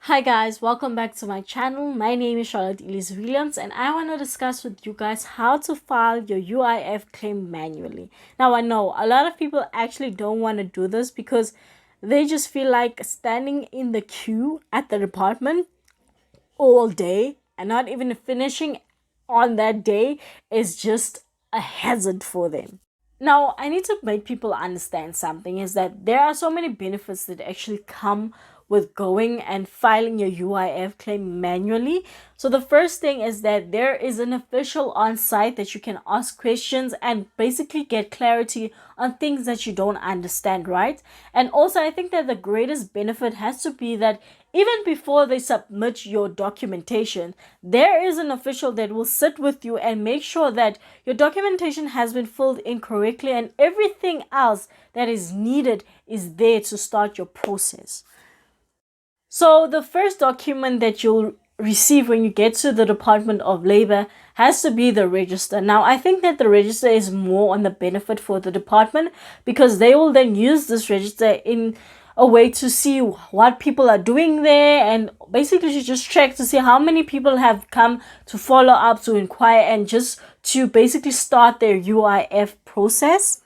Hi guys, welcome back to my channel. My name is Charlotte Elise Williams and I want to discuss with you guys how to file your UIF claim manually. Now I know a lot of people actually don't want to do this because they just feel like standing in the queue at the department all day and not even finishing on that day is just a hazard for them. Now, I need to make people understand something is that there are so many benefits that actually come with going and filing your UIF claim manually. So the first thing is that there is an official on site that you can ask questions and basically get clarity on things that you don't understand, right? And also, I think that the greatest benefit has to be that even before they submit your documentation, there is an official that will sit with you and make sure that your documentation has been filled in correctly and everything else that is needed is there to start your process. So the first document that you'll receive when you get to the Department of Labor has to be the register. Now, I think that the register is more on the benefit for the department because they will then use this register in a way to see what people are doing there and basically to just check to see how many people have come to follow up, to inquire, and just to basically start their UIF process.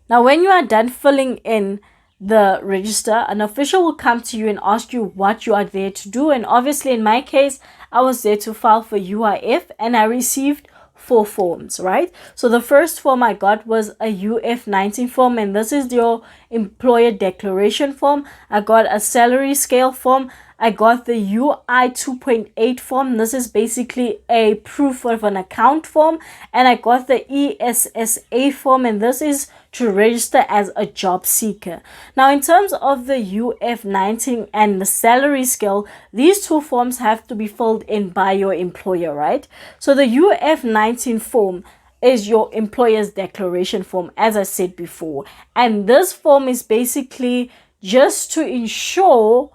Now, when you are done filling in the register, an official will come to you and ask you what you are there to do. And obviously, in my case, I was there to file for UIF and I received 4 forms, right? So the first form I got was a UF19 form, and this is your employer declaration form. I got a salary scale form. I got the UI 2.8 form. This is basically a proof of an account form. And I got the ESSA form, and this is to register as a job seeker. Now, in terms of the UF19 and the salary scale, these 2 forms have to be filled in by your employer, right? So the UF19 form is your employer's declaration form, as I said before. And this form is basically just to ensure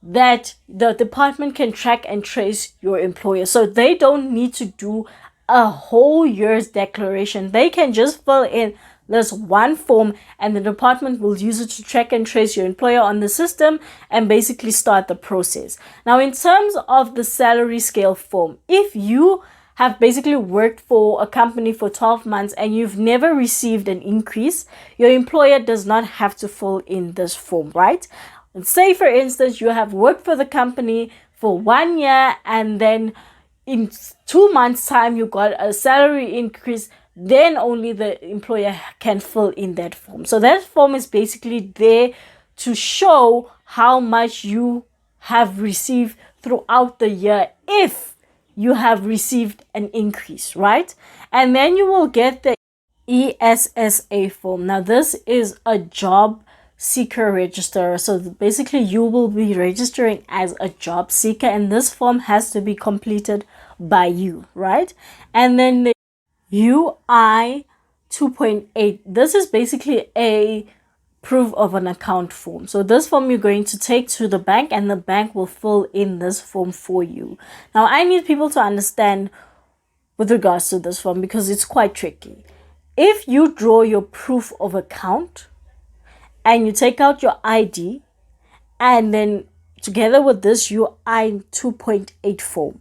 that the department can track and trace your employer. So they don't need to do a whole year's declaration. They can just fill in this one form and the department will use it to track and trace your employer on the system and basically start the process. Now, in terms of the salary scale form, if you have basically worked for a company for 12 months and you've never received an increase, your employer does not have to fill in this form, right? And say, for instance, you have worked for the company for 1 year and then in 2 months' time you got a salary increase, then only the employer can fill in that form. So that form is basically there to show how much you have received throughout the year if you have received an increase, right? And then you will get the ESSA form. Now, this is a job seeker register. So basically you will be registering as a job seeker and this form has to be completed by you, right? And then the UI 2.8, this is basically a proof of an account form. So this form you're going to take to the bank and the bank will fill in this form for you. Now, I need people to understand with regards to this form because it's quite tricky. If you draw your proof of account and you take out your ID and then together with this UI 2.8 form,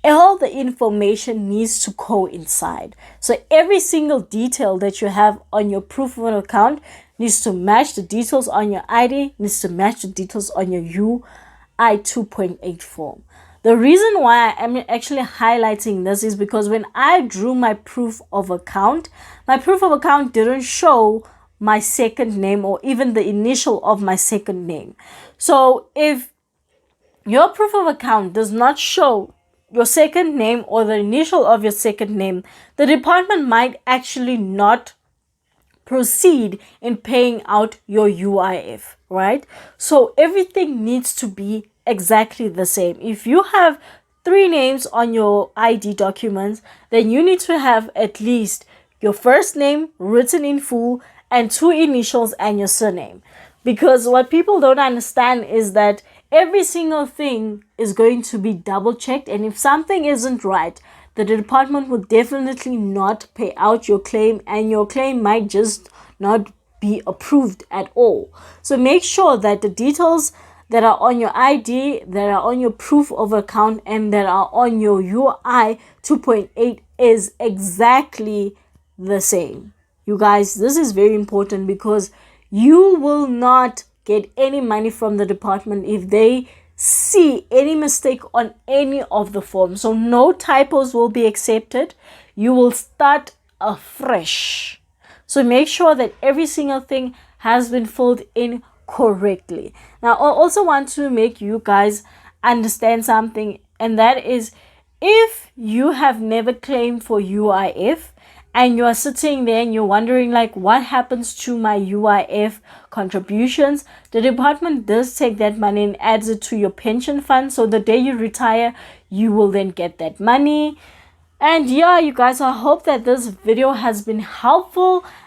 all the information needs to coincide. So every single detail that you have on your proof of an account needs to match the details on your ID, needs to match the details on your UI 2.8 form. The reason why I'm actually highlighting this is because when I drew my proof of account didn't show my second name or even the initial of my second name. So if your proof of account does not show your second name or the initial of your second name, the department might actually not proceed in paying out your UIF, right? So everything needs to be exactly the same. If you have 3 names on your ID documents, then you need to have at least your first name written in full and 2 initials and your surname. Because what people don't understand is that every single thing is going to be double checked, and if something isn't right, the department will definitely not pay out your claim and your claim might just not be approved at all. So make sure that the details that are on your ID, that are on your proof of account, and that are on your UI 2.8 is exactly the same. You guys, this is very important because you will not get any money from the department if they see any mistake on any of the forms. So no typos will be accepted. You will start afresh. So make sure that every single thing has been filled in correctly. Now, I also want to make you guys understand something, and that is, if you have never claimed for UIF and you are sitting there and you're wondering like, what happens to my UIF contributions, the department does take that money and adds it to your pension fund. So the day you retire, you will then get that money. And yeah, you guys, I hope that this video has been helpful.